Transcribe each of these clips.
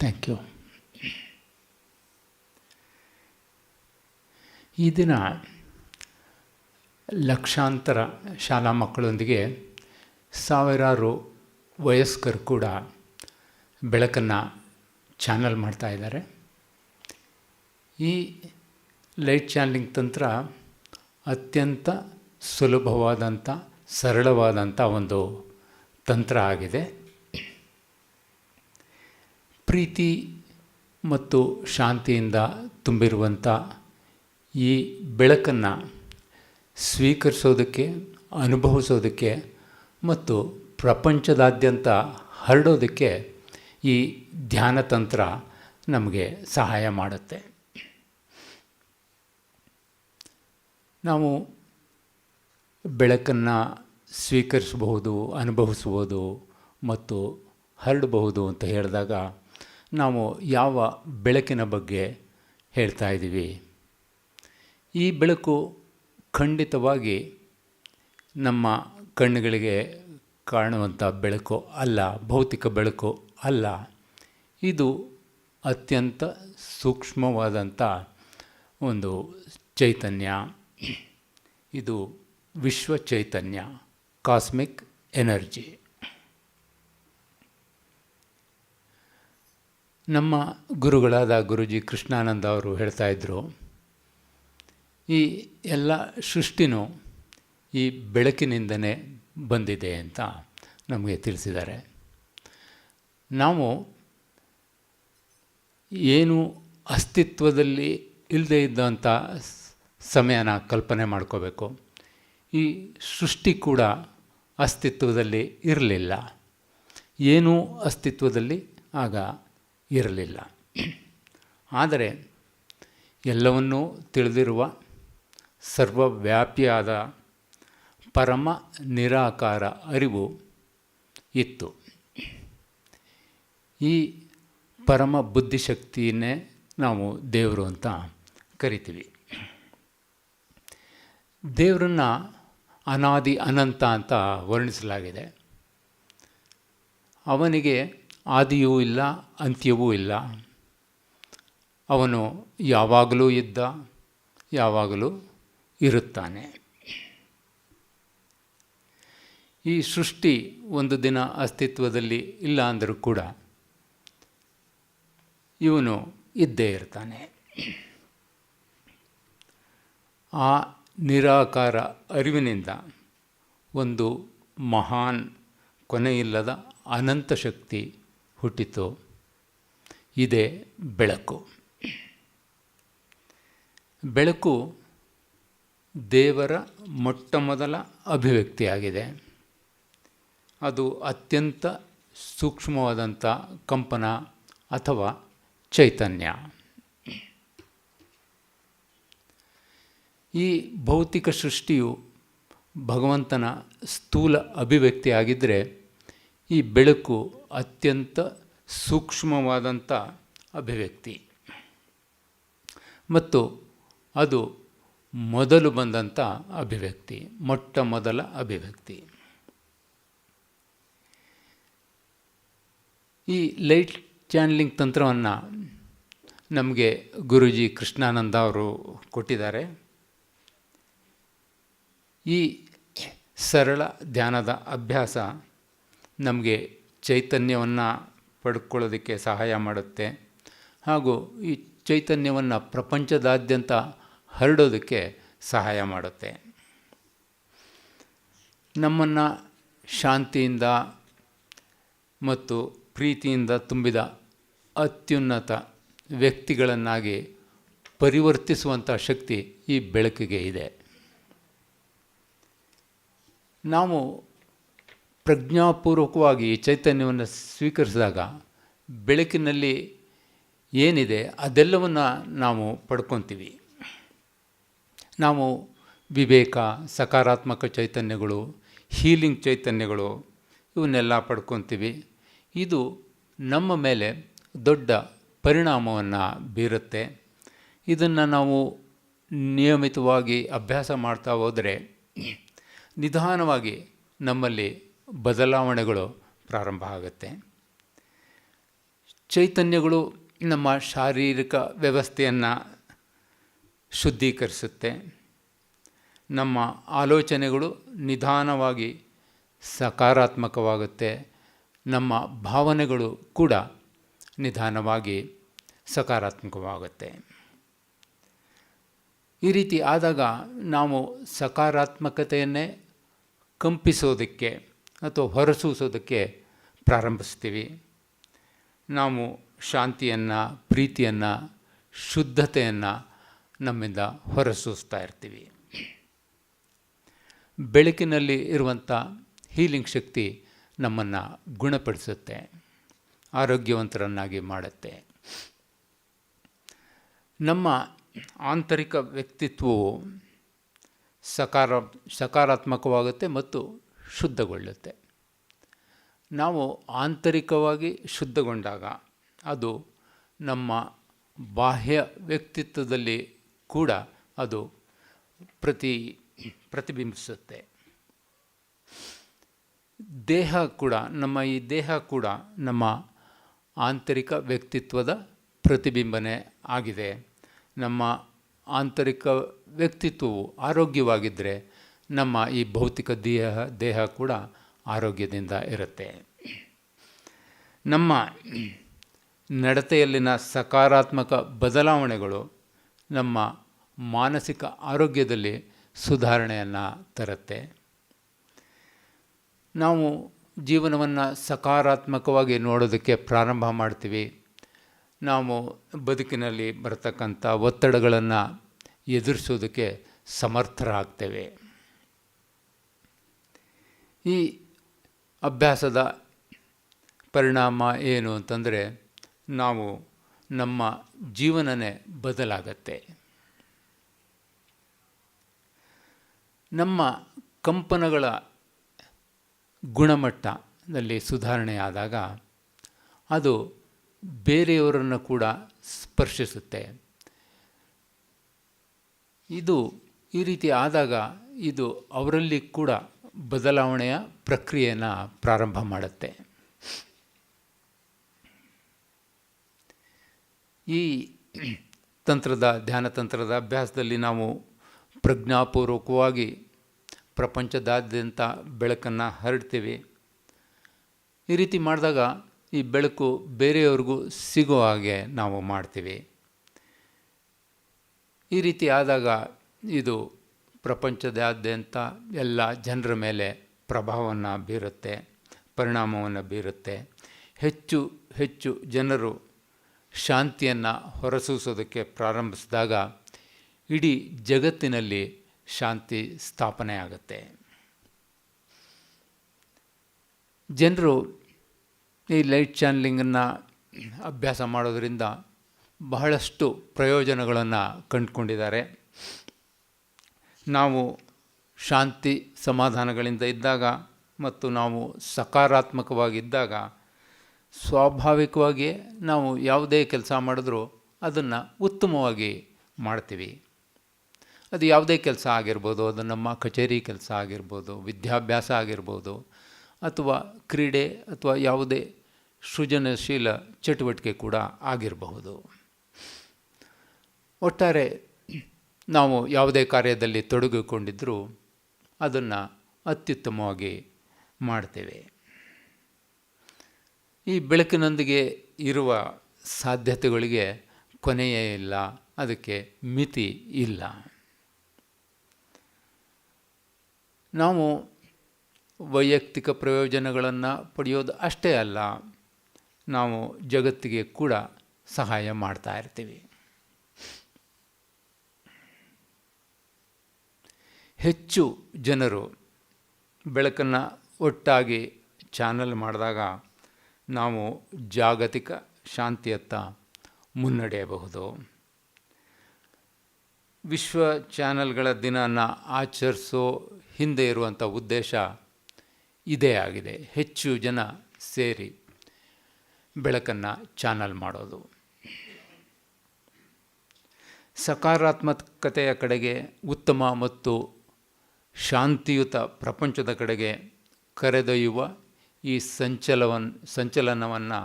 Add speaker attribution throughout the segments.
Speaker 1: Thank you. ಈ ದಿನ ಲಕ್ಷಾಂತರ ಶಾಲಾ ಮಕ್ಕಳೊಂದಿಗೆ ಸಾವಿರಾರು ವಯಸ್ಕರು ಕೂಡ ಬೆಳಕನ್ನು ಚಾನಲ್ ಮಾಡ್ತಾ ಇದ್ದಾರೆ. ಈ ಲೈಟ್ ಚಾನಲಿಂಗ್ ತಂತ್ರ ಅತ್ಯಂತ ಸುಲಭವಾದಂಥ ಸರಳವಾದಂಥ ಒಂದು ತಂತ್ರ ಆಗಿದೆ. ಪ್ರೀತಿ ಮತ್ತು ಶಾಂತಿಯಿಂದ ತುಂಬಿರುವಂಥ ಈ ಬೆಳಕನ್ನು ಸ್ವೀಕರಿಸೋದಕ್ಕೆ, ಅನುಭವಿಸೋದಕ್ಕೆ ಮತ್ತು ಪ್ರಪಂಚದಾದ್ಯಂತ ಹರಡೋದಕ್ಕೆ ಈ ಧ್ಯಾನ ತಂತ್ರ ನಮಗೆ ಸಹಾಯ ಮಾಡುತ್ತೆ. ನಾವು ಬೆಳಕನ್ನು ಸ್ವೀಕರಿಸಬಹುದು, ಅನುಭವಿಸ್ಬೋದು ಮತ್ತು ಹರಡಬಹುದು ಅಂತ ಹೇಳಿದಾಗ ನಾವು ಯಾವ ಬೆಳಕಿನ ಬಗ್ಗೆ ಹೇಳ್ತಾ ಇದ್ದೀವಿ? ಈ ಬೆಳಕು ಖಂಡಿತವಾಗಿ ನಮ್ಮ ಕಣ್ಣುಗಳಿಗೆ ಕಾಣುವಂಥ ಬೆಳಕು ಅಲ್ಲ, ಭೌತಿಕ ಬೆಳಕು ಅಲ್ಲ. ಇದು ಅತ್ಯಂತ ಸೂಕ್ಷ್ಮವಾದಂಥ ಒಂದು ಚೈತನ್ಯ. ಇದು ವಿಶ್ವ ಚೈತನ್ಯ, ಕಾಸ್ಮಿಕ್ ಎನರ್ಜಿ. ನಮ್ಮ ಗುರುಗಳಾದ ಗುರುಜಿ ಕೃಷ್ಣಾನಂದ ಅವರು ಹೇಳ್ತಾಯಿದ್ರು, ಈ ಎಲ್ಲ ಸೃಷ್ಟಿನೂ ಈ ಬೆಳಕಿನಿಂದನೇ ಬಂದಿದೆ ಅಂತ ನಮಗೆ ತಿಳಿಸಿದ್ದಾರೆ. ನಾವು ಏನು ಅಸ್ತಿತ್ವದಲ್ಲಿ ಇಲ್ಲದೇ ಇದ್ದಂಥ ಸಮಯನ ಕಲ್ಪನೆ ಮಾಡ್ಕೋಬೇಕು. ಈ ಸೃಷ್ಟಿ ಕೂಡ ಅಸ್ತಿತ್ವದಲ್ಲಿ ಇರಲಿಲ್ಲ, ಏನೂ ಅಸ್ತಿತ್ವದಲ್ಲಿ ಆಗ ಇರಲಿಲ್ಲ. ಆದರೆ ಎಲ್ಲವನ್ನೂ ತಿಳಿದಿರುವ ಸರ್ವವ್ಯಾಪಿಯಾದ ಪರಮ ನಿರಾಕಾರ ಅರಿವು ಇತ್ತು. ಈ ಪರಮ ಬುದ್ಧಿಶಕ್ತಿಯನ್ನೇ ನಾವು ದೇವರು ಅಂತ ಕರಿತೀವಿ. ದೇವರನ್ನು ಅನಾದಿ ಅನಂತ ಅಂತ ವರ್ಣಿಸಲಾಗಿದೆ. ಅವನಿಗೆ ಆದಿಯೂ ಇಲ್ಲ, ಅಂತ್ಯವೂ ಇಲ್ಲ. ಅವನು ಯಾವಾಗಲೂ ಇದ್ದ, ಯಾವಾಗಲೂ ಇರುತ್ತಾನೆ. ಈ ಸೃಷ್ಟಿ ಒಂದು ದಿನ ಅಸ್ತಿತ್ವದಲ್ಲಿ ಇಲ್ಲ ಅಂದರೂ ಕೂಡ ಇವನು ಇದ್ದೇ ಇರ್ತಾನೆ. ಆ ನಿರಾಕಾರ ಅರಿವಿನಿಂದ ಒಂದು ಮಹಾನ್ ಕೊನೆಯಿಲ್ಲದ ಅನಂತ ಶಕ್ತಿ ಹುಟ್ಟಿತು. ಇದೇ ಬೆಳಕು. ಬೆಳಕು ದೇವರ ಮೊಟ್ಟ ಮೊದಲ ಅಭಿವ್ಯಕ್ತಿಯಾಗಿದೆ. ಅದು ಅತ್ಯಂತ ಸೂಕ್ಷ್ಮವಾದಂಥ ಕಂಪನ ಅಥವಾ ಚೈತನ್ಯ. ಈ ಭೌತಿಕ ಸೃಷ್ಟಿಯು ಭಗವಂತನ ಸ್ಥೂಲ ಅಭಿವ್ಯಕ್ತಿಯಾಗಿದ್ದರೆ, ಈ ಬೆಳಕು ಅತ್ಯಂತ ಸೂಕ್ಷ್ಮವಾದಂಥ ಅಭಿವ್ಯಕ್ತಿ ಮತ್ತು ಅದು ಮೊದಲು ಬಂದಂಥ ಅಭಿವ್ಯಕ್ತಿ, ಮೊಟ್ಟ ಮೊದಲ ಅಭಿವ್ಯಕ್ತಿ. ಈ ಲೈಟ್ ಚಾನಲಿಂಗ್ ತಂತ್ರವನ್ನು ನಮಗೆ ಗುರುಜಿ ಕೃಷ್ಣಾನಂದ ಅವರು ಕೊಟ್ಟಿದ್ದಾರೆ. ಈ ಸರಳ ಧ್ಯಾನದ ಅಭ್ಯಾಸ ನಮಗೆ ಚೈತನ್ಯವನ್ನು ಪಡ್ಕೊಳ್ಳೋದಕ್ಕೆ ಸಹಾಯ ಮಾಡುತ್ತೆ ಹಾಗೂ ಈ ಚೈತನ್ಯವನ್ನು ಪ್ರಪಂಚದಾದ್ಯಂತ ಹರಡೋದಕ್ಕೆ ಸಹಾಯ ಮಾಡುತ್ತೆ. ನಮ್ಮನ್ನು ಶಾಂತಿಯಿಂದ ಮತ್ತು ಪ್ರೀತಿಯಿಂದ ತುಂಬಿದ ಅತ್ಯುನ್ನತ ವ್ಯಕ್ತಿಗಳನ್ನಾಗಿ ಪರಿವರ್ತಿಸುವಂಥ ಶಕ್ತಿ ಈ ಬೆಳಕಿಗೆ ಇದೆ. ನಾವು ಪ್ರಜ್ಞಾಪೂರ್ವಕವಾಗಿ ಈ ಚೈತನ್ಯವನ್ನು ಸ್ವೀಕರಿಸಿದಾಗ ಬೆಳಕಿನಲ್ಲಿ ಏನಿದೆ ಅದೆಲ್ಲವನ್ನು ನಾವು ಪಡ್ಕೊತೀವಿ. ನಾವು ವಿವೇಕ, ಸಕಾರಾತ್ಮಕ ಚೈತನ್ಯಗಳು, ಹೀಲಿಂಗ್ ಚೈತನ್ಯಗಳು ಇವನ್ನೆಲ್ಲ ಪಡ್ಕೊತೀವಿ. ಇದು ನಮ್ಮ ಮೇಲೆ ದೊಡ್ಡ ಪರಿಣಾಮವನ್ನು ಬೀರುತ್ತೆ. ಇದನ್ನು ನಾವು ನಿಯಮಿತವಾಗಿ ಅಭ್ಯಾಸ ಮಾಡ್ತಾ ಹೋದರೆ ನಿಧಾನವಾಗಿ ನಮ್ಮಲ್ಲಿ ಬದಲಾವಣೆಗಳು ಪ್ರಾರಂಭ ಆಗುತ್ತೆ. ಚೈತನ್ಯಗಳು ನಮ್ಮ ಶಾರೀರಿಕ ವ್ಯವಸ್ಥೆಯನ್ನು ಶುದ್ಧೀಕರಿಸುತ್ತೆ. ನಮ್ಮ ಆಲೋಚನೆಗಳು ನಿಧಾನವಾಗಿ ಸಕಾರಾತ್ಮಕವಾಗುತ್ತೆ. ನಮ್ಮ ಭಾವನೆಗಳು ಕೂಡ ನಿಧಾನವಾಗಿ ಸಕಾರಾತ್ಮಕವಾಗುತ್ತೆ. ಈ ರೀತಿ ಆದಾಗ ನಾವು ಸಕಾರಾತ್ಮಕತೆಯನ್ನೇ ಕಂಪಿಸೋದಕ್ಕೆ ಅಥವಾ ಹೊರಸೂಸೋದಕ್ಕೆ ಪ್ರಾರಂಭಿಸ್ತೀವಿ. ನಾವು ಶಾಂತಿಯನ್ನು, ಪ್ರೀತಿಯನ್ನು, ಶುದ್ಧತೆಯನ್ನು ನಮ್ಮಿಂದ ಹೊರಸೂಸ್ತಾ ಇರ್ತೀವಿ. ಬೆಳಕಿನಲ್ಲಿ ಇರುವಂಥ ಹೀಲಿಂಗ್ ಶಕ್ತಿ ನಮ್ಮನ್ನು ಗುಣಪಡಿಸುತ್ತೆ, ಆರೋಗ್ಯವಂತರನ್ನಾಗಿ ಮಾಡುತ್ತೆ. ನಮ್ಮ ಆಂತರಿಕ ವ್ಯಕ್ತಿತ್ವವು ಸಕಾರಾತ್ಮಕವಾಗುತ್ತೆ ಮತ್ತು ಶುದ್ಧಗೊಳ್ಳುತ್ತೆ. ನಾವು ಆಂತರಿಕವಾಗಿ ಶುದ್ಧಗೊಂಡಾಗ ಅದು ನಮ್ಮ ಬಾಹ್ಯ ವ್ಯಕ್ತಿತ್ವದಲ್ಲಿ ಕೂಡ ಅದು ಪ್ರತಿಬಿಂಬಿಸುತ್ತೆ. ದೇಹ ಕೂಡ, ನಮ್ಮ ಈ ದೇಹ ಕೂಡ ನಮ್ಮ ಆಂತರಿಕ ವ್ಯಕ್ತಿತ್ವದ ಪ್ರತಿಬಿಂಬನೆ ಆಗಿದೆ. ನಮ್ಮ ಆಂತರಿಕ ವ್ಯಕ್ತಿತ್ವವು ಆರೋಗ್ಯವಾಗಿದ್ದರೆ ನಮ್ಮ ಈ ಭೌತಿಕ ದೇಹ ಕೂಡ ಆರೋಗ್ಯದಿಂದ ಇರುತ್ತೆ. ನಮ್ಮ ನಡತೆಯಲ್ಲಿನ ಸಕಾರಾತ್ಮಕ ಬದಲಾವಣೆಗಳು ನಮ್ಮ ಮಾನಸಿಕ ಆರೋಗ್ಯದಲ್ಲಿ ಸುಧಾರಣೆಯನ್ನು ತರುತ್ತೆ. ನಾವು ಜೀವನವನ್ನು ಸಕಾರಾತ್ಮಕವಾಗಿ ನೋಡೋದಕ್ಕೆ ಪ್ರಾರಂಭ ಮಾಡ್ತೀವಿ. ನಾವು ಬದುಕಿನಲ್ಲಿ ಬರತಕ್ಕಂಥ ಒತ್ತಡಗಳನ್ನು ಎದುರಿಸೋದಕ್ಕೆ ಸಮರ್ಥರಾಗ್ತೇವೆ. ಈ ಅಭ್ಯಾಸದ ಪರಿಣಾಮ ಏನು ಅಂತಂದರೆ, ನಾವು ನಮ್ಮ ಜೀವನನೇ ಬದಲಾಗತ್ತೆ. ನಮ್ಮ ಕಂಪನಗಳ ಗುಣಮಟ್ಟದಲ್ಲಿ ಸುಧಾರಣೆ ಆದಾಗ ಅದು ಬೇರೆಯವರನ್ನು ಕೂಡ ಸ್ಪರ್ಶಿಸುತ್ತೆ. ಈ ರೀತಿ ಆದಾಗ ಇದು ಅವರಲ್ಲಿ ಕೂಡ ಬದಲಾವಣೆಯ ಪ್ರಕ್ರಿಯೆಯನ್ನು ಪ್ರಾರಂಭ ಮಾಡುತ್ತೆ. ಈ ಧ್ಯಾನ ತಂತ್ರದ ಅಭ್ಯಾಸದಲ್ಲಿ ನಾವು ಪ್ರಜ್ಞಾಪೂರ್ವಕವಾಗಿ ಪ್ರಪಂಚದಾದ್ಯಂತ ಬೆಳಕನ್ನು ಹರಡ್ತೀವಿ. ಈ ರೀತಿ ಮಾಡಿದಾಗ ಈ ಬೆಳಕು ಬೇರೆಯವ್ರಿಗೂ ಸಿಗೋ ಹಾಗೆ ನಾವು ಮಾಡ್ತೀವಿ. ಈ ರೀತಿ ಆದಾಗ ಇದು ಪ್ರಪಂಚದಾದ್ಯಂತ ಎಲ್ಲ ಜನರ ಮೇಲೆ ಪ್ರಭಾವವನ್ನು ಬೀರುತ್ತೆ, ಪರಿಣಾಮವನ್ನು ಬೀರುತ್ತೆ. ಹೆಚ್ಚು ಹೆಚ್ಚು ಜನರು ಶಾಂತಿಯನ್ನು ಹೊರಸೂಸೋದಕ್ಕೆ ಪ್ರಾರಂಭಿಸಿದಾಗ ಇಡೀ ಜಗತ್ತಿನಲ್ಲಿ ಶಾಂತಿ ಸ್ಥಾಪನೆ ಆಗುತ್ತೆ. ಜನರು ಈ ಲೈಟ್ ಚಾನಲಿಂಗನ್ನು ಅಭ್ಯಾಸ ಮಾಡೋದರಿಂದ ಬಹಳಷ್ಟು ಪ್ರಯೋಜನಗಳನ್ನು ಕಂಡುಕೊಂಡಿದ್ದಾರೆ. ನಾವು ಶಾಂತಿ ಸಮಾಧಾನಗಳಿಂದ ಇದ್ದಾಗ ಮತ್ತು ನಾವು ಸಕಾರಾತ್ಮಕವಾಗಿದ್ದಾಗ ಸ್ವಾಭಾವಿಕವಾಗಿಯೇ ನಾವು ಯಾವುದೇ ಕೆಲಸ ಮಾಡಿದ್ರೂ ಅದನ್ನು ಉತ್ತಮವಾಗಿ ಮಾಡ್ತೀವಿ. ಅದು ಯಾವುದೇ ಕೆಲಸ ಆಗಿರ್ಬೋದು, ಅದು ನಮ್ಮ ಕಚೇರಿ ಕೆಲಸ ಆಗಿರ್ಬೋದು, ವಿದ್ಯಾಭ್ಯಾಸ ಆಗಿರ್ಬೋದು, ಅಥವಾ ಕ್ರೀಡೆ ಅಥವಾ ಯಾವುದೇ ಸೃಜನಶೀಲ ಚಟುವಟಿಕೆ ಕೂಡ ಆಗಿರಬಹುದು. ಒಟ್ಟಾರೆ ನಾವು ಯಾವುದೇ ಕಾರ್ಯದಲ್ಲಿ ತೊಡಗಿಕೊಂಡಿದ್ದರೂ ಅದನ್ನು ಅತ್ಯುತ್ತಮವಾಗಿ ಮಾಡ್ತೇವೆ. ಈ ಬೆಳಕಿನೊಂದಿಗೆ ಇರುವ ಸಾಧ್ಯತೆಗಳಿಗೆ ಕೊನೆಯೇ ಇಲ್ಲ, ಅದಕ್ಕೆ ಮಿತಿ ಇಲ್ಲ. ನಾವು ವೈಯಕ್ತಿಕ ಪ್ರಯೋಜನಗಳನ್ನು ಪಡೆಯೋದು ಅಷ್ಟೇ ಅಲ್ಲ, ನಾವು ಜಗತ್ತಿಗೆ ಕೂಡ ಸಹಾಯ ಮಾಡ್ತಾ ಇರ್ತೀವಿ. ಹೆಚ್ಚು ಜನರು ಬೆಳಕನ್ನು ಒಟ್ಟಾಗಿ ಚಾನಲ್ ಮಾಡಿದಾಗ ನಾವು ಜಾಗತಿಕ ಶಾಂತಿಯತ್ತ ಮುನ್ನಡೆಯಬಹುದು. ವಿಶ್ವ ಚಾನಲ್ಗಳ ದಿನನ ಆಚರಿಸೋ ಹಿಂದೆ ಇರುವಂಥ ಉದ್ದೇಶ ಇದೇ ಆಗಿದೆ. ಹೆಚ್ಚು ಜನ ಸೇರಿ ಬೆಳಕನ್ನು ಚಾನಲ್ ಮಾಡೋದು. ಸಕಾರಾತ್ಮಕತೆಯ ಕಡೆಗೆ, ಉತ್ತಮ ಮತ್ತು ಶಾಂತಿಯುತ ಪ್ರಪಂಚದ ಕಡೆಗೆ ಕರೆದೊಯ್ಯುವ ಈ ಸಂಚಲನವನ್ನು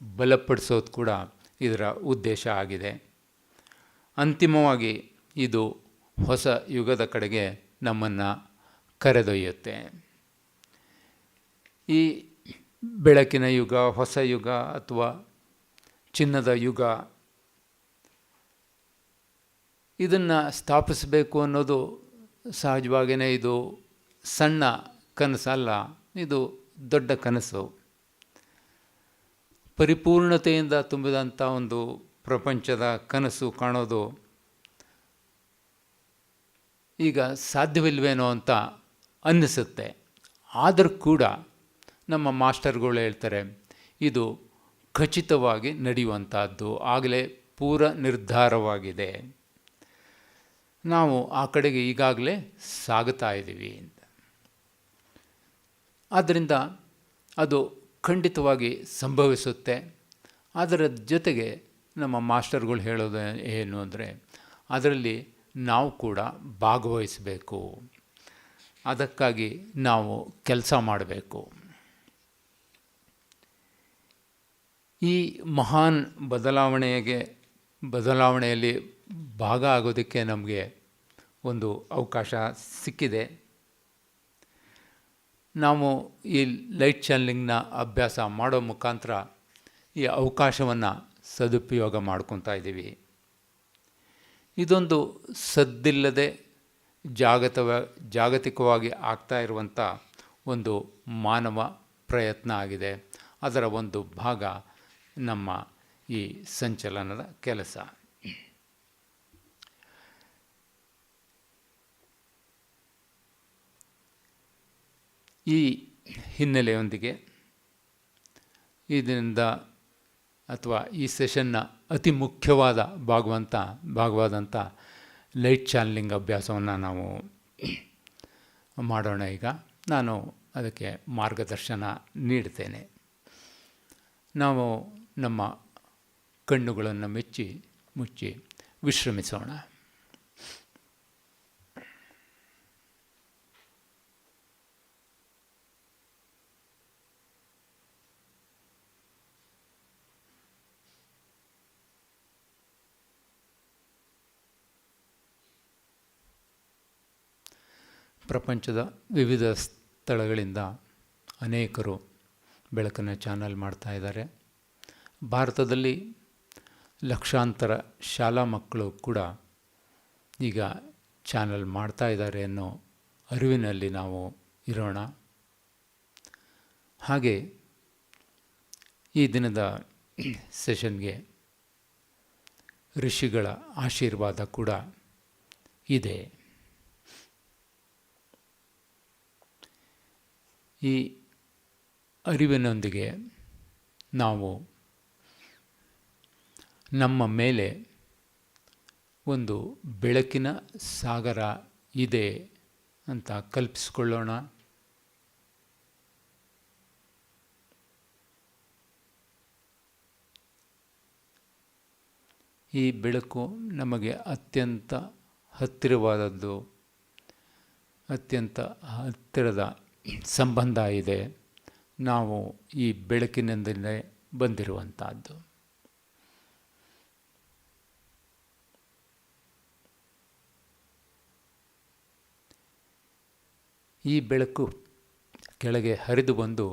Speaker 1: ಬಲಪಡಿಸೋದು ಕೂಡ ಇದರ ಉದ್ದೇಶ ಆಗಿದೆ. ಅಂತಿಮವಾಗಿ ಇದು ಹೊಸ ಯುಗದ ಕಡೆಗೆ ನಮ್ಮನ್ನು ಕರೆದೊಯ್ಯುತ್ತೆ. ಈ ಬೆಳಕಿನ ಯುಗ, ಹೊಸ ಯುಗ ಅಥವಾ ಚಿನ್ನದ ಯುಗ, ಇದನ್ನು ಸ್ಥಾಪಿಸಬೇಕು ಅನ್ನೋದು ಸಹಜವಾಗಿಯೇ ಇದು ಸಣ್ಣ ಕನಸಲ್ಲ, ಇದು ದೊಡ್ಡ ಕನಸು. ಪರಿಪೂರ್ಣತೆಯಿಂದ ತುಂಬಿದಂಥ ಒಂದು ಪ್ರಪಂಚದ ಕನಸು ಕಾಣೋದು ಈಗ ಸಾಧ್ಯವಿಲ್ವೇನೋ ಅಂತ ಅನ್ನಿಸುತ್ತೆ. ಆದರೂ ಕೂಡ ನಮ್ಮ ಮಾಸ್ಟರ್ಗಳು ಹೇಳ್ತಾರೆ ಇದು ಖಚಿತವಾಗಿ ನಡೆಯುವಂಥದ್ದು, ಆಗಲೇ ಪೂರ ನಿರ್ಧಾರವಾಗಿದೆ, ನಾವು ಆ ಕಡೆಗೆ ಈಗಾಗಲೇ ಸಾಗುತ್ತಾ ಇದ್ದೀವಿ ಅಂತ. ಆದ್ದರಿಂದ ಅದು ಖಂಡಿತವಾಗಿ ಸಂಭವಿಸುತ್ತೆ. ಅದರ ಜೊತೆಗೆ ನಮ್ಮ ಮಾಸ್ಟರ್ಗಳು ಹೇಳೋದು ಏನು ಅಂದರೆ ಅದರಲ್ಲಿ ನಾವು ಕೂಡ ಭಾಗವಹಿಸಬೇಕು, ಅದಕ್ಕಾಗಿ ನಾವು ಕೆಲಸ ಮಾಡಬೇಕು. ಈ ಮಹಾನ್ ಬದಲಾವಣೆಯಲ್ಲಿ ಭಾಗ ಆಗೋದಕ್ಕೆ ನಮಗೆ ಒಂದು ಅವಕಾಶ ಸಿಕ್ಕಿದೆ. ನಾವು ಈ ಲೈಟ್ ಚಾನೆಲಿಂಗ್ನ ಅಭ್ಯಾಸ ಮಾಡೋ ಮುಖಾಂತರ ಈ ಅವಕಾಶವನ್ನು ಸದುಪಯೋಗ ಮಾಡ್ಕೊತಾ ಇದ್ದೀವಿ. ಇದೊಂದು ಸದ್ದಿಲ್ಲದೆ ಜಾಗತಿಕವಾಗಿ ಆಗ್ತಾ ಇರುವಂಥ ಒಂದು ಮಾನವ ಪ್ರಯತ್ನ ಆಗಿದೆ. ಅದರ ಒಂದು ಭಾಗ ನಮ್ಮ ಈ ಸಂಚಲನದ ಕೆಲಸ. ಈ ಹಿನ್ನೆಲೆಯೊಂದಿಗೆ ಇದರಿಂದ ಅಥವಾ ಈ ಸೆಷನ್ನ ಅತಿ ಮುಖ್ಯವಾದ ಭಾಗವಾದಂಥ ಲೈಟ್ ಚಾನೆಲಿಂಗ್ ಅಭ್ಯಾಸವನ್ನು ನಾವು ಮಾಡೋಣ. ಈಗ ನಾನು ಅದಕ್ಕೆ ಮಾರ್ಗದರ್ಶನ ನೀಡ್ತೇನೆ. ನಾವು ನಮ್ಮ ಕಣ್ಣುಗಳನ್ನು ಮುಚ್ಚಿ ವಿಶ್ರಮಿಸೋಣ. ಪ್ರಪಂಚದ ವಿವಿಧ ಸ್ಥಳಗಳಿಂದ ಅನೇಕರು ಬೆಳಕನ್ನು ಚಾನಲ್ ಮಾಡ್ತಾ ಇದ್ದಾರೆ. ಭಾರತದಲ್ಲಿ ಲಕ್ಷಾಂತರ ಶಾಲಾ ಮಕ್ಕಳು ಕೂಡ ಈಗ ಚಾನಲ್ ಮಾಡ್ತಾ ಇದ್ದಾರೆ ಅನ್ನೋ ಅರಿವಿನಲ್ಲಿ ನಾವು ಇರೋಣ. ಹಾಗೆ ಈ ದಿನದ ಸೆಷನ್ಗೆ ಋಷಿಗಳ ಆಶೀರ್ವಾದ ಕೂಡ ಇದೆ. ಈ ಅರಿವಿನೊಂದಿಗೆ ನಾವು ನಮ್ಮ ಮೇಲೆ ಒಂದು ಬೆಳಕಿನ ಸಾಗರ ಇದೆ ಅಂತ ಕಲ್ಪಿಸಿಕೊಳ್ಳೋಣ. ಈ ಬೆಳಕು ನಮಗೆ ಅತ್ಯಂತ ಹತ್ತಿರವಾದದ್ದು, ಅತ್ಯಂತ ಹತ್ತಿರದ ಸಂಬಂಧ ಇದೆ. ನಾವು ಈ ಬೆಳಕಿನಿಂದಲೇ ಬಂದಿರುವಂಥದ್ದು. ಈ ಬೆಳಕು ಕೆಳಗೆ ಹರಿದು ಬಂದು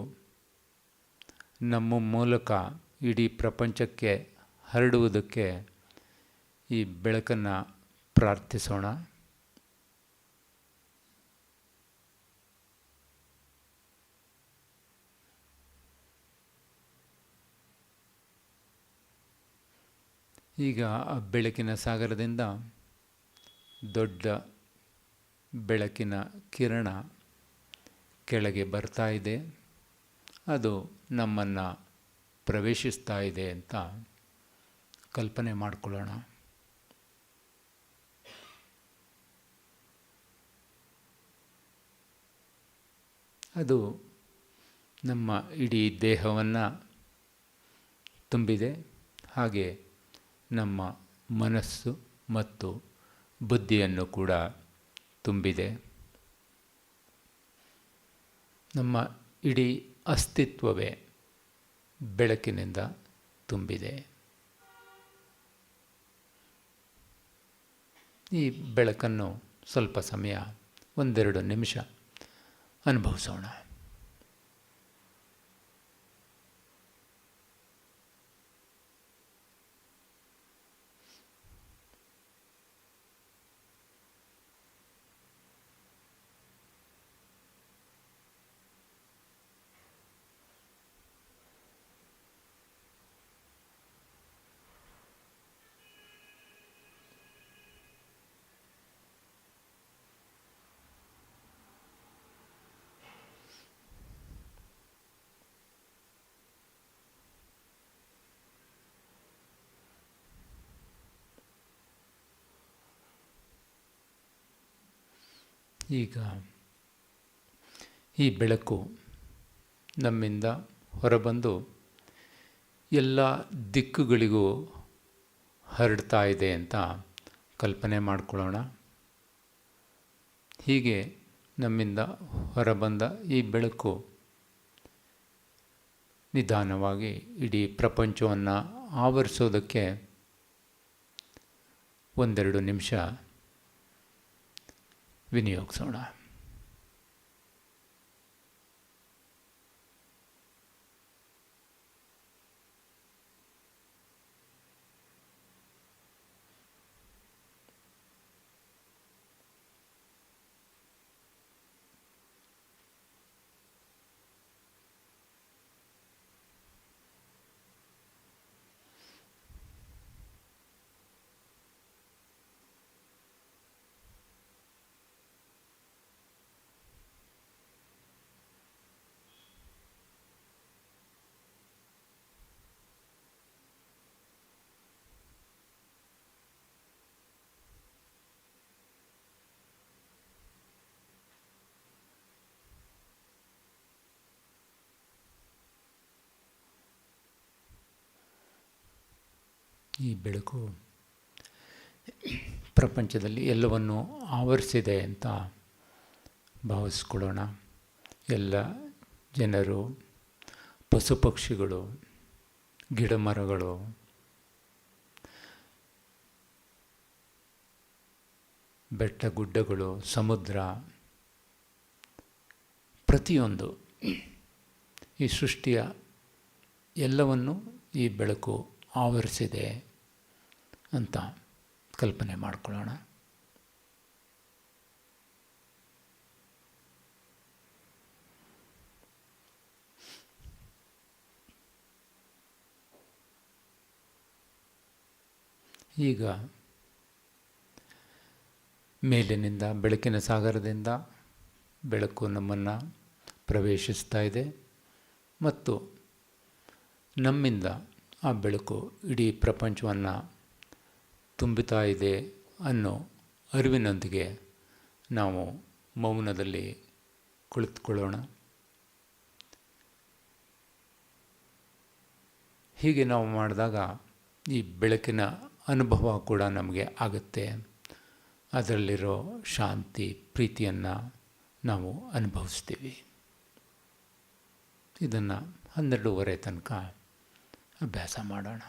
Speaker 1: ನಮ್ಮ ಮೂಲಕ ಇಡೀ ಪ್ರಪಂಚಕ್ಕೆ ಹರಡುವುದಕ್ಕೆ ಈ ಬೆಳಕನ್ನು ಪ್ರಾರ್ಥಿಸೋಣ. ಈಗ ಆ ಬೆಳಕಿನ ಸಾಗರದಿಂದ ದೊಡ್ಡ ಬೆಳಕಿನ ಕಿರಣ ಕೆಳಗೆ ಬರ್ತಾ ಇದೆ. ಅದು ನಮ್ಮನ್ನು ಪ್ರವೇಶಿಸ್ತಾ ಇದೆ ಅಂತ ಕಲ್ಪನೆ ಮಾಡಿಕೊಳ್ಳೋಣ. ಅದು ನಮ್ಮ ಇಡೀ ದೇಹವನ್ನು ತುಂಬಿದೆ. ಹಾಗೆ ನಮ್ಮ ಮನಸ್ಸು ಮತ್ತು ಬುದ್ಧಿಯನ್ನು ಕೂಡ ತುಂಬಿದೆ. ನಮ್ಮ ಇಡೀ ಅಸ್ತಿತ್ವವೇ ಬೆಳಕಿನಿಂದ ತುಂಬಿದೆ. ಈ ಬೆಳಕನ್ನು ಸ್ವಲ್ಪ ಸಮಯ 1-2 ನಿಮಿಷ ಅನುಭವಿಸೋಣ. ಈಗ ಈ ಬೆಳಕು ನಮ್ಮಿಂದ ಹೊರಬಂದು ಎಲ್ಲ ದಿಕ್ಕುಗಳಿಗೂ ಹರಡ್ತಾ ಇದೆ ಅಂತ ಕಲ್ಪನೆ ಮಾಡಿಕೊಳ್ಳೋಣ. ಹೀಗೆ ನಮ್ಮಿಂದ ಹೊರಬಂದ ಈ ಬೆಳಕು ನಿಧಾನವಾಗಿ ಇಡೀ ಪ್ರಪಂಚವನ್ನು ಆವರಿಸೋದಕ್ಕೆ 1-2 ನಿಮಿಷ ವಿನಿಯೋಗಿಸೋಣ. ಈ ಬೆಳಕು ಪ್ರಪಂಚದಲ್ಲಿ ಎಲ್ಲವನ್ನೂ ಆವರಿಸಿದೆ ಅಂತ ಭಾವಿಸ್ಕೊಳ್ಳೋಣ. ಎಲ್ಲ ಜನರು, ಪಶು ಪಕ್ಷಿಗಳು, ಗಿಡ ಮರಗಳು, ಬೆಟ್ಟ ಗುಡ್ಡಗಳು, ಸಮುದ್ರ, ಪ್ರತಿಯೊಂದು ಈ ಸೃಷ್ಟಿಯ ಎಲ್ಲವನ್ನು ಈ ಬೆಳಕು ಆವರಿಸಿದೆ ಅಂತ ಕಲ್ಪನೆ ಮಾಡಿಕೊಳ್ಳೋಣ. ಈಗ ಮೇಲಿನಿಂದ, ಬೆಳಕಿನ ಸಾಗರದಿಂದ ಬೆಳಕು ನಮ್ಮನ್ನು ಪ್ರವೇಶಿಸ್ತಾ ಇದೆ ಮತ್ತು ನಮ್ಮಿಂದ ಆ ಬೆಳಕು ಇಡೀ ಪ್ರಪಂಚವನ್ನು ತುಂಬುತ್ತಾ ಇದೆ ಅನ್ನೋ ಅರಿವಿನೊಂದಿಗೆ ನಾವು ಮೌನದಲ್ಲಿ ಕುಳಿತುಕೊಳ್ಳೋಣ. ಹೀಗೆ ನಾವು ಮಾಡಿದಾಗ ಈ ಬೆಳಕಿನ ಅನುಭವ ಕೂಡ ನಮಗೆ ಆಗುತ್ತೆ. ಅದರಲ್ಲಿರೋ ಶಾಂತಿ, ಪ್ರೀತಿಯನ್ನು ನಾವು ಅನುಭವಿಸ್ತೀವಿ. ಇದನ್ನು 12:30 ತನಕ ಅಭ್ಯಾಸ ಮಾಡೋಣ.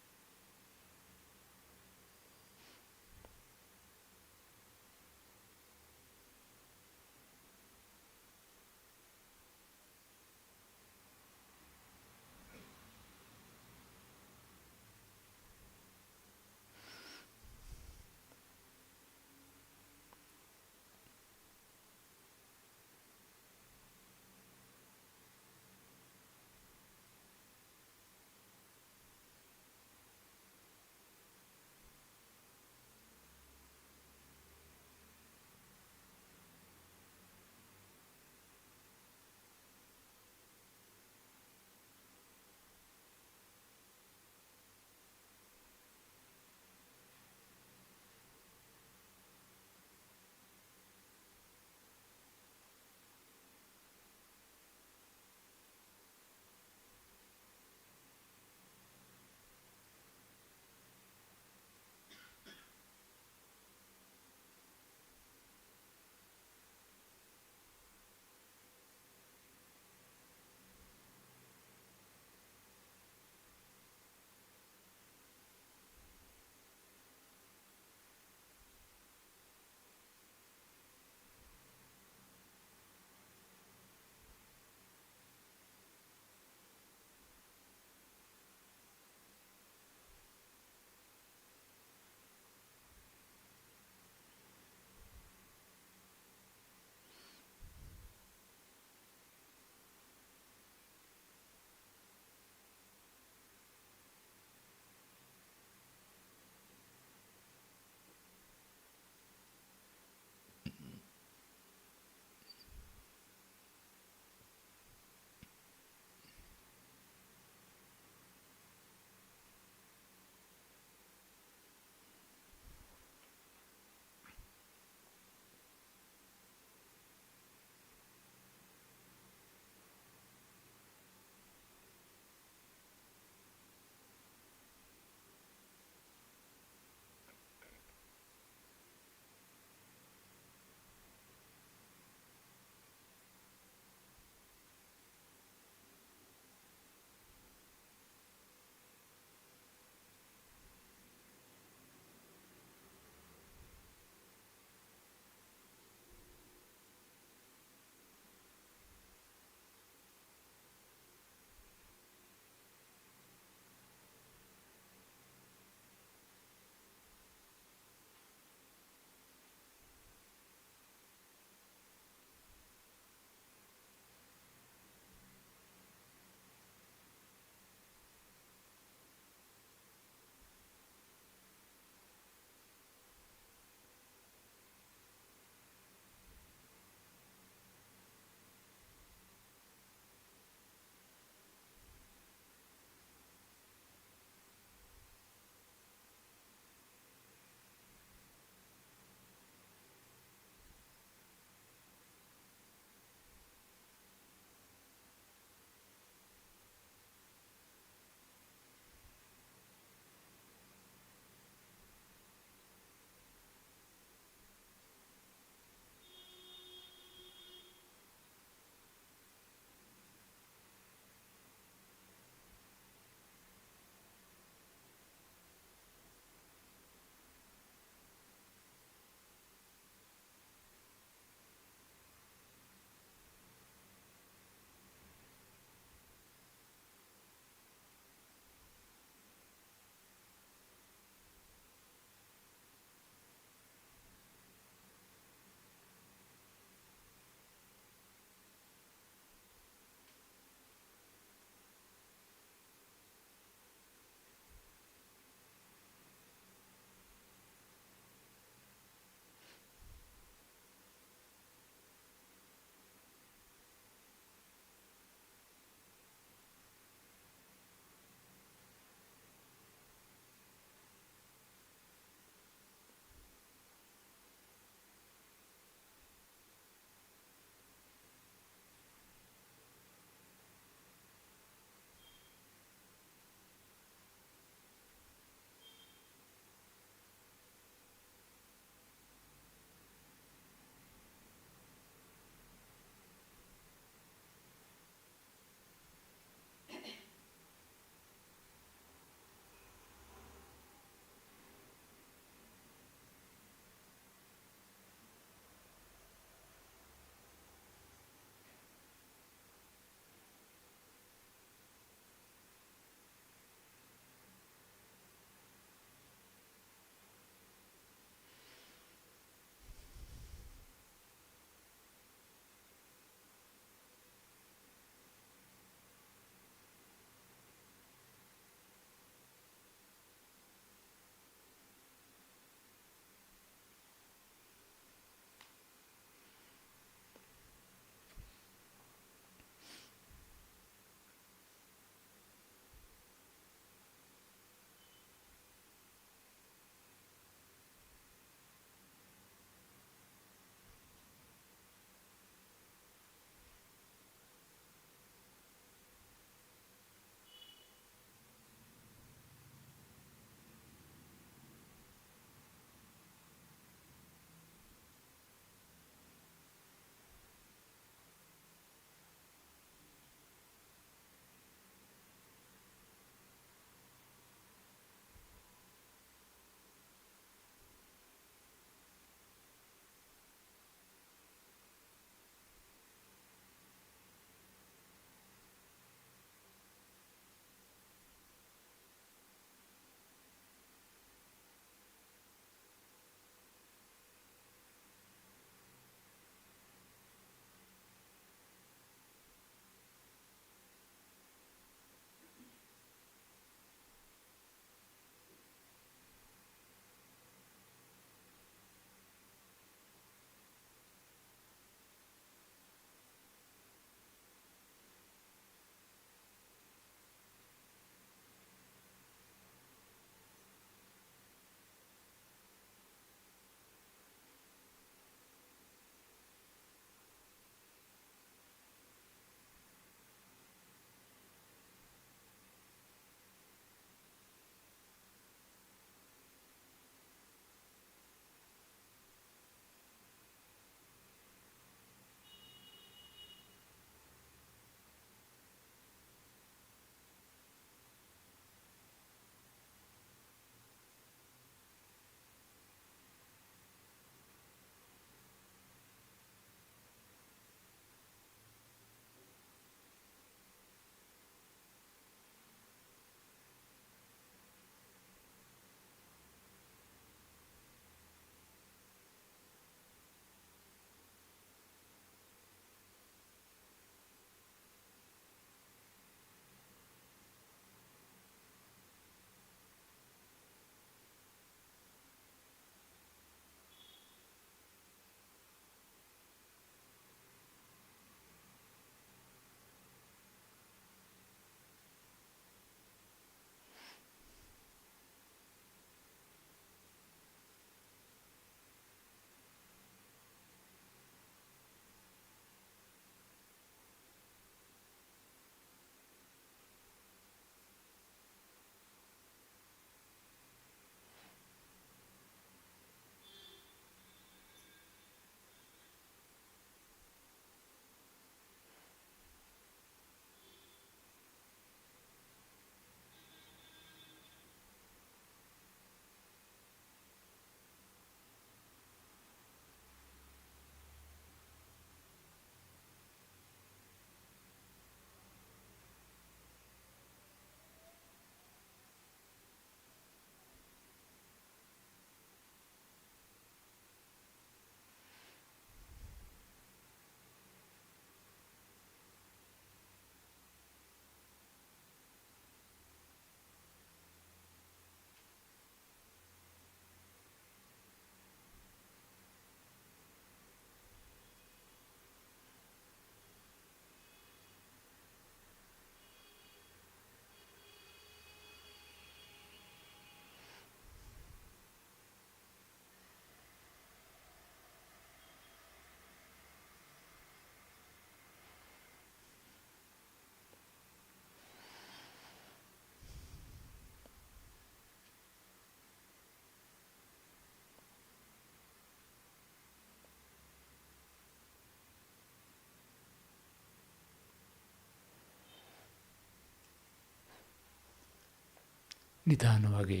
Speaker 1: ನಿಧಾನವಾಗಿ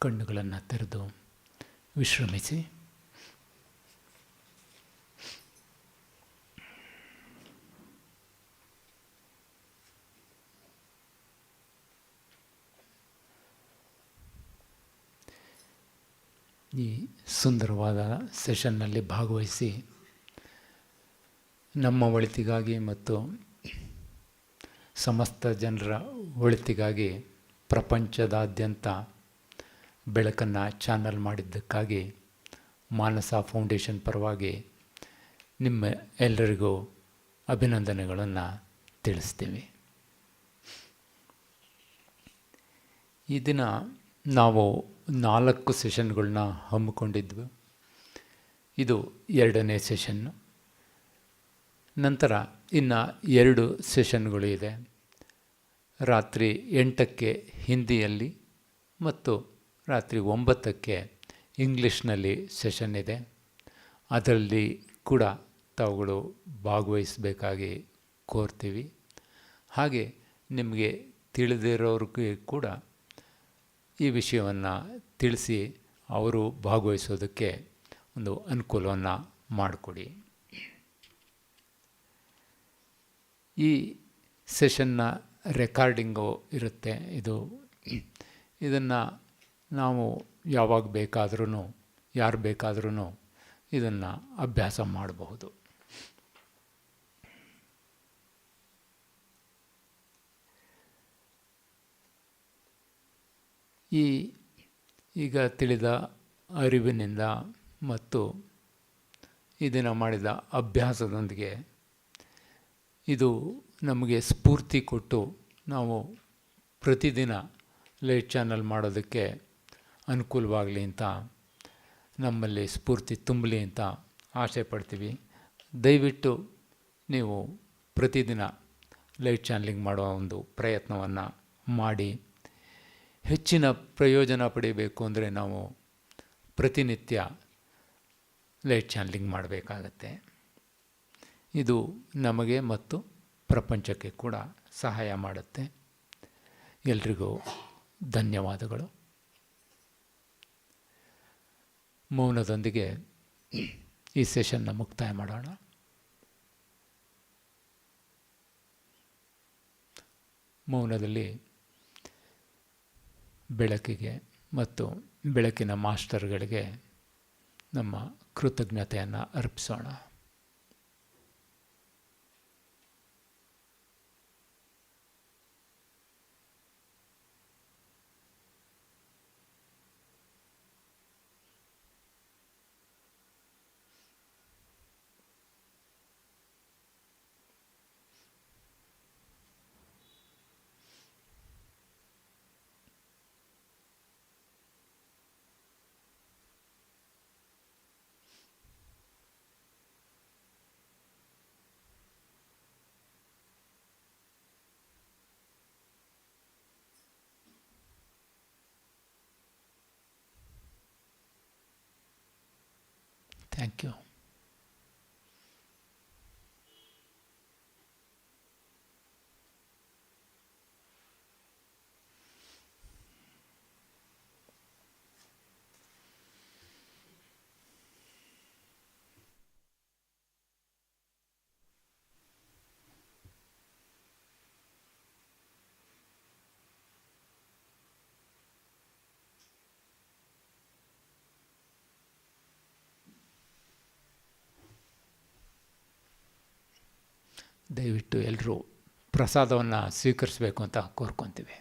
Speaker 1: ಕಣ್ಣುಗಳನ್ನು ತೆರೆದು ವಿಶ್ರಮಿಸಿ. ಈ ಸುಂದರವಾದ ಸೆಷನ್ನಲ್ಲಿ ಭಾಗವಹಿಸಿ ನಮ್ಮ ಒಳಿತಿಗಾಗಿ ಮತ್ತು ಸಮಸ್ತ ಜನರ ಒಳಿತಿಗಾಗಿ ಪ್ರಪಂಚದಾದ್ಯಂತ ಬೆಳಕನ್ನು ಚಾನಲ್ ಮಾಡಿದ್ದಕ್ಕಾಗಿ ಮಾನಸ ಫೌಂಡೇಶನ್ ಪರವಾಗಿ ನಿಮ್ಮ ಎಲ್ಲರಿಗೂ ಅಭಿನಂದನೆಗಳನ್ನು ತಿಳಿಸ್ತೀವಿ. ಈ ದಿನ ನಾವು 4 ಸೆಷನ್ಗಳನ್ನ ಹಮ್ಮಿಕೊಂಡಿದ್ವಿ. ಇದು 2ನೇ ಸೆಷನ್ನು. ನಂತರ ಇನ್ನು 2 ಸೆಷನ್ಗಳು ಇದೆ. ರಾತ್ರಿ 8ಕ್ಕೆ ಹಿಂದಿಯಲ್ಲಿ ಮತ್ತು ರಾತ್ರಿ 9ಕ್ಕೆ ಇಂಗ್ಲೀಷ್ನಲ್ಲಿ ಸೆಷನ್ ಇದೆ. ಅದರಲ್ಲಿ ಕೂಡ ತಾವುಗಳು ಭಾಗವಹಿಸಬೇಕಾಗಿ ಕೋರ್ತೀವಿ. ಹಾಗೆ ನಿಮಗೆ ತಿಳಿದಿರೋರಿಗೆ ಕೂಡ ಈ ವಿಷಯವನ್ನು ತಿಳಿಸಿ ಅವರು ಭಾಗವಹಿಸೋದಕ್ಕೆ ಒಂದು ಅನುಕೂಲವನ್ನು ಮಾಡಿಕೊಡಿ. ಈ ಸೆಷನ್ನ ರೆಕಾರ್ಡಿಂಗು ಇರುತ್ತೆ. ಇದನ್ನು ನಾವು ಯಾವಾಗ ಬೇಕಾದ್ರೂ ಯಾರು ಬೇಕಾದ್ರೂ ಇದನ್ನು ಅಭ್ಯಾಸ ಮಾಡಬಹುದು. ಈಗ ತಿಳಿದ ಅರಿವಿನಿಂದ ಮತ್ತು ಇದನ್ನು ಮಾಡಿದ ಅಭ್ಯಾಸದೊಂದಿಗೆ ಇದು ನಮಗೆ ಸ್ಫೂರ್ತಿ ಕೊಟ್ಟು ನಾವು ಪ್ರತಿದಿನ ಲೈಟ್ ಚಾನಲ್ ಮಾಡೋದಕ್ಕೆ ಅನುಕೂಲವಾಗಲಿ ಅಂತ, ನಮ್ಮಲ್ಲಿ ಸ್ಫೂರ್ತಿ ತುಂಬಲಿ ಅಂತ ಆಸೆ ಪಡ್ತೀವಿ. ದಯವಿಟ್ಟು ನೀವು ಪ್ರತಿದಿನ ಲೈಟ್ ಚಾನಲಿಂಗ್ ಮಾಡೋ ಒಂದು ಪ್ರಯತ್ನವನ್ನು ಮಾಡಿ. ಹೆಚ್ಚಿನ ಪ್ರಯೋಜನ ಪಡೆಯಬೇಕು ಅಂದರೆ ನಾವು ಪ್ರತಿನಿತ್ಯ ಲೈಟ್ ಚಾನಲಿಂಗ್ ಮಾಡಬೇಕಾಗತ್ತೆ. ಇದು ನಮಗೆ ಮತ್ತು ಪ್ರಪಂಚಕ್ಕೆ ಕೂಡ ಸಹಾಯ ಮಾಡುತ್ತೆ. ಎಲ್ರಿಗೂ ಧನ್ಯವಾದಗಳು. ಮೌನದೊಂದಿಗೆ ಈ ಸೆಷನ್ನ ಮುಕ್ತಾಯ ಮಾಡೋಣ. ಮೌನದಲ್ಲಿ ಬೆಳಕಿಗೆ ಮತ್ತು ಬೆಳಕಿನ ಮಾಸ್ಟರ್ಗಳಿಗೆ ನಮ್ಮ ಕೃತಜ್ಞತೆಯನ್ನು ಅರ್ಪಿಸೋಣ. Thank you. ದಯವಿಟ್ಟು ಎಲ್ಲರೂ ಪ್ರಸಾದವನ್ನು ಸ್ವೀಕರಿಸಬೇಕು ಅಂತ ಕೋರ್ಕೊತೀವಿ.